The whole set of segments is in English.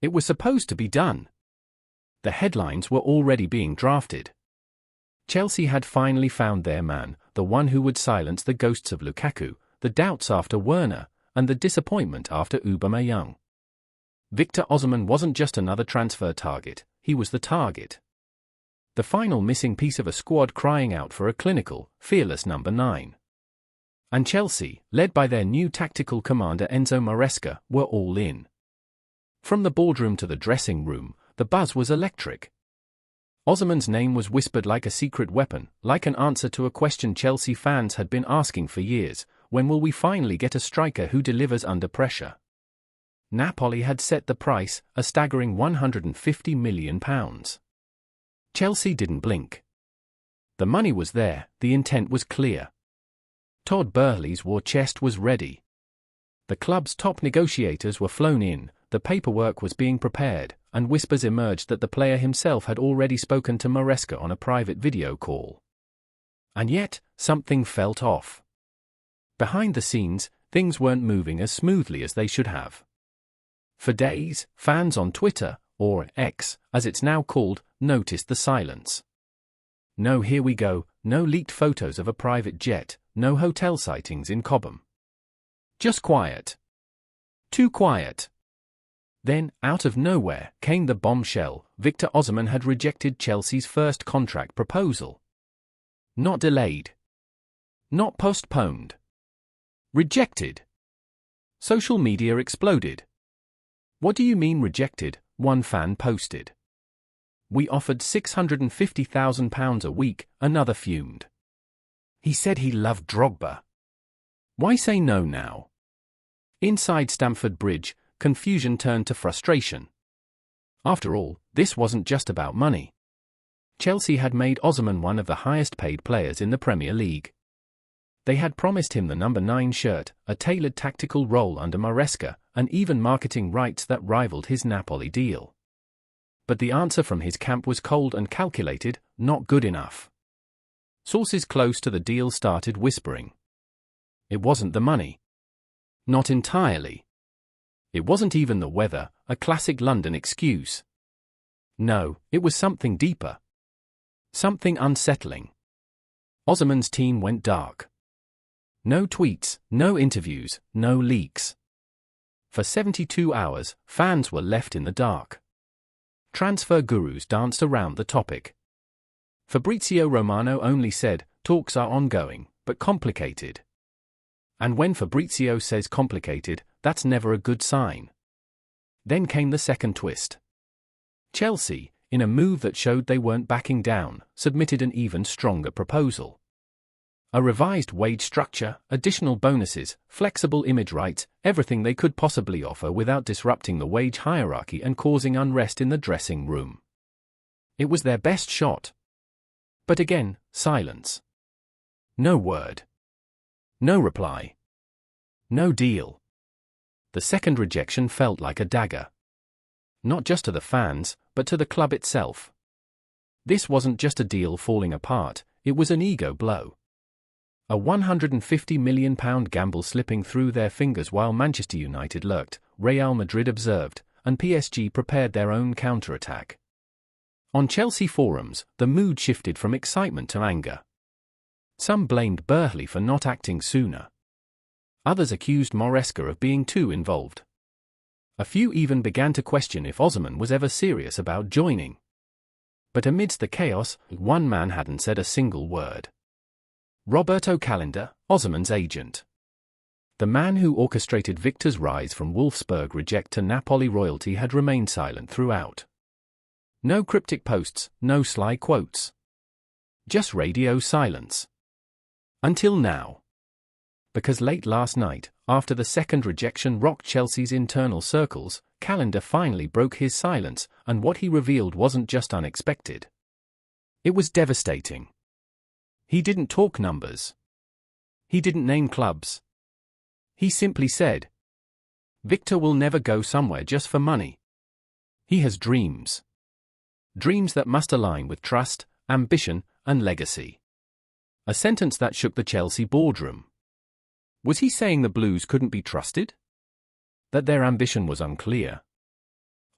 It was supposed to be done. The headlines were already being drafted. Chelsea had finally found their man, the one who would silence the ghosts of Lukaku, the doubts after Werner, and the disappointment after Aubameyang. Victor Osimhen wasn't just another transfer target, he was the target. The final missing piece of a squad crying out for a clinical, fearless number 9. And Chelsea, led by their new tactical commander Enzo Maresca, were all in. From the boardroom to the dressing room, the buzz was electric. Osimhen's name was whispered like a secret weapon, like an answer to a question Chelsea fans had been asking for years: when will we finally get a striker who delivers under pressure? Napoli had set the price, a staggering £150 million. Chelsea didn't blink. The money was there, the intent was clear. Todd Boehly's war chest was ready. The club's top negotiators were flown in, the paperwork was being prepared, and whispers emerged that the player himself had already spoken to Maresca on a private video call. And yet, something felt off. Behind the scenes, things weren't moving as smoothly as they should have. For days, fans on Twitter, or X, as it's now called, noticed the silence. No "here we go," no leaked photos of a private jet, no hotel sightings in Cobham. Just quiet. Too quiet. Then, out of nowhere, came the bombshell: Victor Osimhen had rejected Chelsea's first contract proposal. Not delayed. Not postponed. Rejected. Social media exploded. "What do you mean rejected?" one fan posted. "We offered £650,000 a week," another fumed. "He said he loved Drogba. Why say no now?" Inside Stamford Bridge, confusion turned to frustration. After all, this wasn't just about money. Chelsea had made Osimhen one of the highest-paid players in the Premier League. They had promised him the number 9 shirt, a tailored tactical role under Maresca, and even marketing rights that rivaled his Napoli deal. But the answer from his camp was cold and calculated: not good enough. Sources close to the deal started whispering. It wasn't the money. Not entirely. It wasn't even the weather, a classic London excuse. No, it was something deeper. Something unsettling. Osimhen's team went dark. No tweets, no interviews, no leaks. For 72 hours, fans were left in the dark. Transfer gurus danced around the topic. Fabrizio Romano only said, "Talks are ongoing, but complicated." And when Fabrizio says complicated, that's never a good sign. Then came the second twist. Chelsea, in a move that showed they weren't backing down, submitted an even stronger proposal. A revised wage structure, additional bonuses, flexible image rights, everything they could possibly offer without disrupting the wage hierarchy and causing unrest in the dressing room. It was their best shot. But again, silence. No word. No reply. No deal. The second rejection felt like a dagger. Not just to the fans, but to the club itself. This wasn't just a deal falling apart, it was an ego blow. A £150 million gamble slipping through their fingers while Manchester United lurked, Real Madrid observed, and PSG prepared their own counterattack. On Chelsea forums, the mood shifted from excitement to anger. Some blamed Boehly for not acting sooner. Others accused Maresca of being too involved. A few even began to question if Osimhen was ever serious about joining. But amidst the chaos, one man hadn't said a single word. Roberto Calenda, Osimhen's agent. The man who orchestrated Victor's rise from Wolfsburg reject to Napoli royalty had remained silent throughout. No cryptic posts, no sly quotes. Just radio silence. Until now. Because late last night, after the second rejection rocked Chelsea's internal circles, Calenda finally broke his silence, and what he revealed wasn't just unexpected. It was devastating. He didn't talk numbers. He didn't name clubs. He simply said, "Victor will never go somewhere just for money. He has dreams. Dreams that must align with trust, ambition, and legacy." A sentence that shook the Chelsea boardroom. Was he saying the Blues couldn't be trusted? That their ambition was unclear?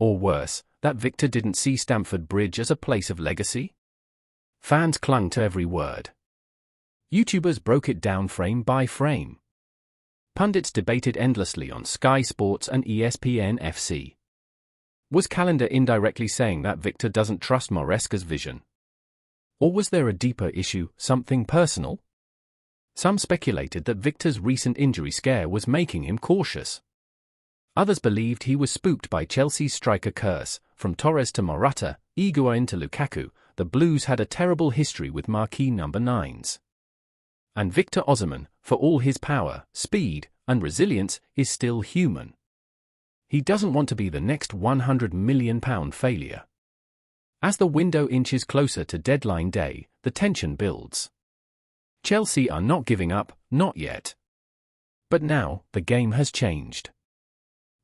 Or worse, that Victor didn't see Stamford Bridge as a place of legacy? Fans clung to every word. YouTubers broke it down frame by frame. Pundits debated endlessly on Sky Sports and ESPN FC. Was Calendar indirectly saying that Victor doesn't trust Maresca's vision? Or was there a deeper issue, something personal? Some speculated that Victor's recent injury scare was making him cautious. Others believed he was spooked by Chelsea's striker curse. From Torres to Morata, Higuain to Lukaku, the Blues had a terrible history with marquee number 9s. And Victor Osimhen, for all his power, speed, and resilience, is still human. He doesn't want to be the next £100 million failure. As the window inches closer to deadline day, the tension builds. Chelsea are not giving up, not yet. But now, the game has changed.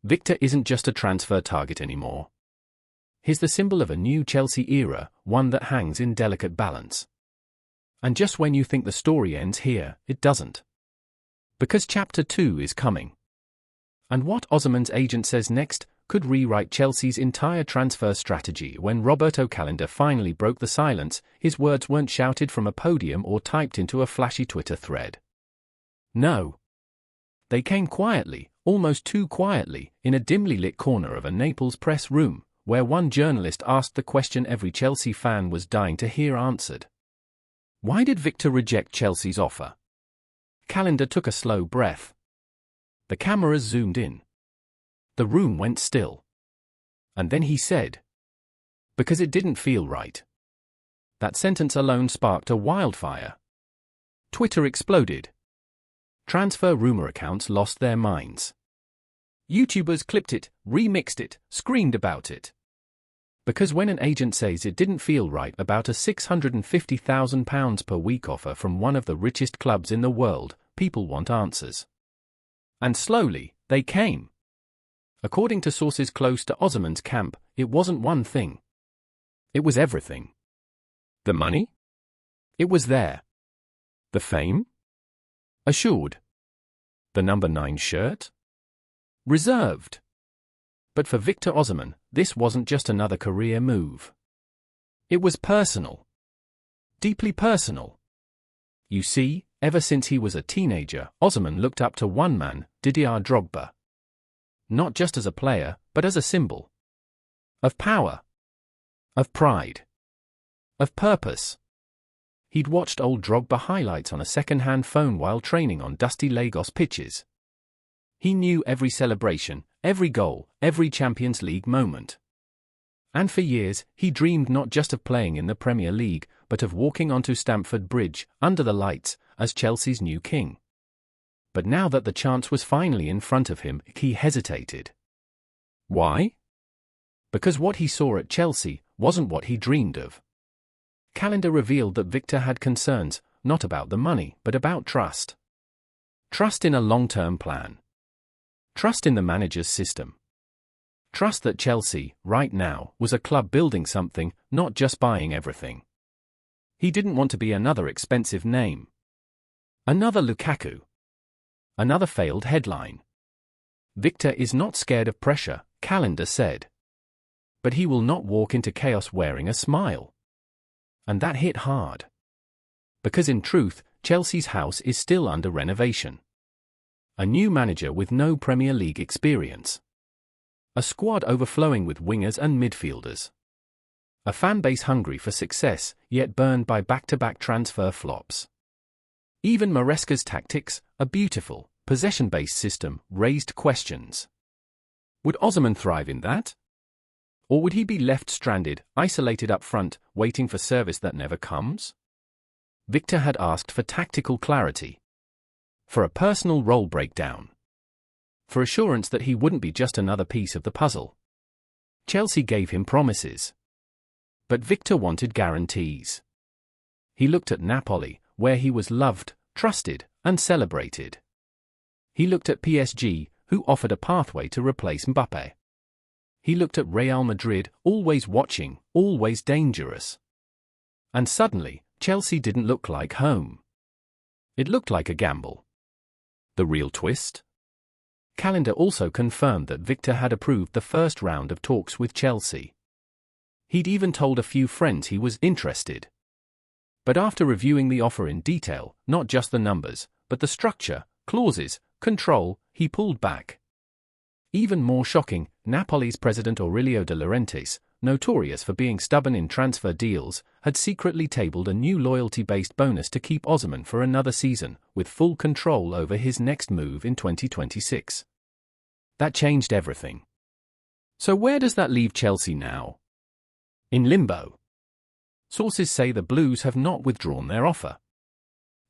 Victor isn't just a transfer target anymore. He's the symbol of a new Chelsea era, one that hangs in delicate balance. And just when you think the story ends here, it doesn't. Because Chapter 2 is coming. And what Osimhen's agent says next could rewrite Chelsea's entire transfer strategy. When Roberto Calendar finally broke the silence, his words weren't shouted from a podium or typed into a flashy Twitter thread. No. They came quietly, almost too quietly, in a dimly lit corner of a Naples press room, where one journalist asked the question every Chelsea fan was dying to hear answered. Why did Victor reject Chelsea's offer? Calendar took a slow breath. The cameras zoomed in. The room went still. And then he said, because it didn't feel right. That sentence alone sparked a wildfire. Twitter exploded. Transfer rumor accounts lost their minds. YouTubers clipped it, remixed it, screamed about it. Because when an agent says it didn't feel right about a £650,000 per week offer from one of the richest clubs in the world, people want answers. And slowly, they came. According to sources close to Osimhen's camp, it wasn't one thing. It was everything. The money? It was there. The fame? Assured. The number 9 shirt? Reserved. But for Victor Osimhen, this wasn't just another career move. It was personal. Deeply personal. You see, ever since he was a teenager, Osimhen looked up to one man, Didier Drogba. Not just as a player, but as a symbol. Of power. Of pride. Of purpose. He'd watched old Drogba highlights on a second-hand phone while training on dusty Lagos pitches. He knew every celebration, every goal, every Champions League moment. And for years, he dreamed not just of playing in the Premier League, but of walking onto Stamford Bridge, under the lights, as Chelsea's new king. But now that the chance was finally in front of him, he hesitated. Why? Because what he saw at Chelsea wasn't what he dreamed of. Calendar revealed that Victor had concerns, not about the money, but about trust. Trust in a long-term plan. Trust in the manager's system. Trust that Chelsea, right now, was a club building something, not just buying everything. He didn't want to be another expensive name. Another Lukaku. Another failed headline. Victor is not scared of pressure, Calendar said. But he will not walk into chaos wearing a smile. And that hit hard. Because in truth, Chelsea's house is still under renovation. A new manager with no Premier League experience. A squad overflowing with wingers and midfielders. A fan base hungry for success, yet burned by back-to-back transfer flops. Even Maresca's tactics, a beautiful, possession-based system, raised questions. Would Osimhen thrive in that? Or would he be left stranded, isolated up front, waiting for service that never comes? Victor had asked for tactical clarity. For a personal role breakdown. For assurance that he wouldn't be just another piece of the puzzle. Chelsea gave him promises. But Victor wanted guarantees. He looked at Napoli, where he was loved, trusted, and celebrated. He looked at PSG, who offered a pathway to replace Mbappe. He looked at Real Madrid, always watching, always dangerous. And suddenly, Chelsea didn't look like home. It looked like a gamble. The real twist? Calendar also confirmed that Victor had approved the first round of talks with Chelsea. He'd even told a few friends he was interested. But after reviewing the offer in detail, not just the numbers, but the structure, clauses, control, he pulled back. Even more shocking, Napoli's president Aurelio De Laurentiis, notorious for being stubborn in transfer deals, had secretly tabled a new loyalty-based bonus to keep Osimhen for another season, with full control over his next move in 2026. That changed everything. So where does that leave Chelsea now? In limbo. Sources say the Blues have not withdrawn their offer.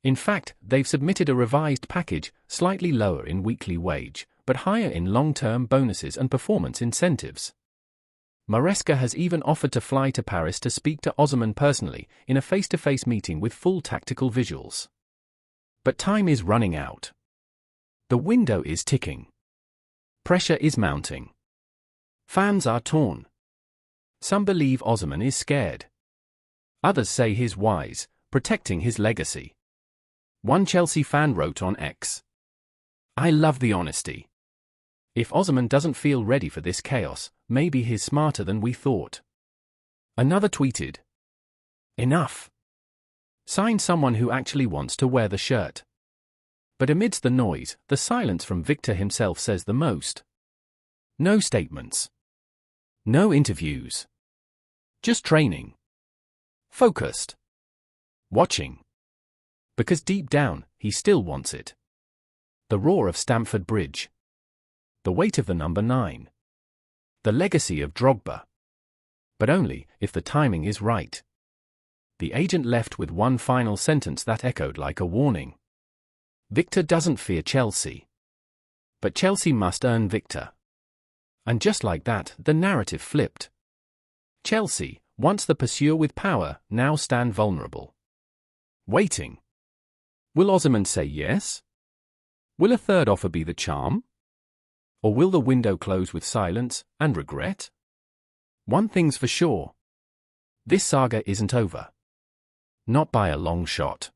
In fact, they've submitted a revised package, slightly lower in weekly wage, but higher in long-term bonuses and performance incentives. Maresca has even offered to fly to Paris to speak to Osimhen personally in a face-to-face meeting with full tactical visuals. But time is running out. The window is ticking. Pressure is mounting. Fans are torn. Some believe Osimhen is scared. Others say he's wise, protecting his legacy. One Chelsea fan wrote on X, "I love the honesty. If Osimhen doesn't feel ready for this chaos, maybe he's smarter than we thought." Another tweeted, "Enough. Sign someone who actually wants to wear the shirt." But amidst the noise, the silence from Victor himself says the most. No statements. No interviews. Just training. Focused. Watching. Because deep down, he still wants it. The roar of Stamford Bridge. The weight of the number 9. The legacy of Drogba. But only if the timing is right. The agent left with one final sentence that echoed like a warning. Victor doesn't fear Chelsea. But Chelsea must earn Victor. And just like that, the narrative flipped. Chelsea, once the pursuer with power, now stand vulnerable. Waiting. Will Osimhen say yes? Will a third offer be the charm? Or will the window close with silence and regret? One thing's for sure. This saga isn't over. Not by a long shot.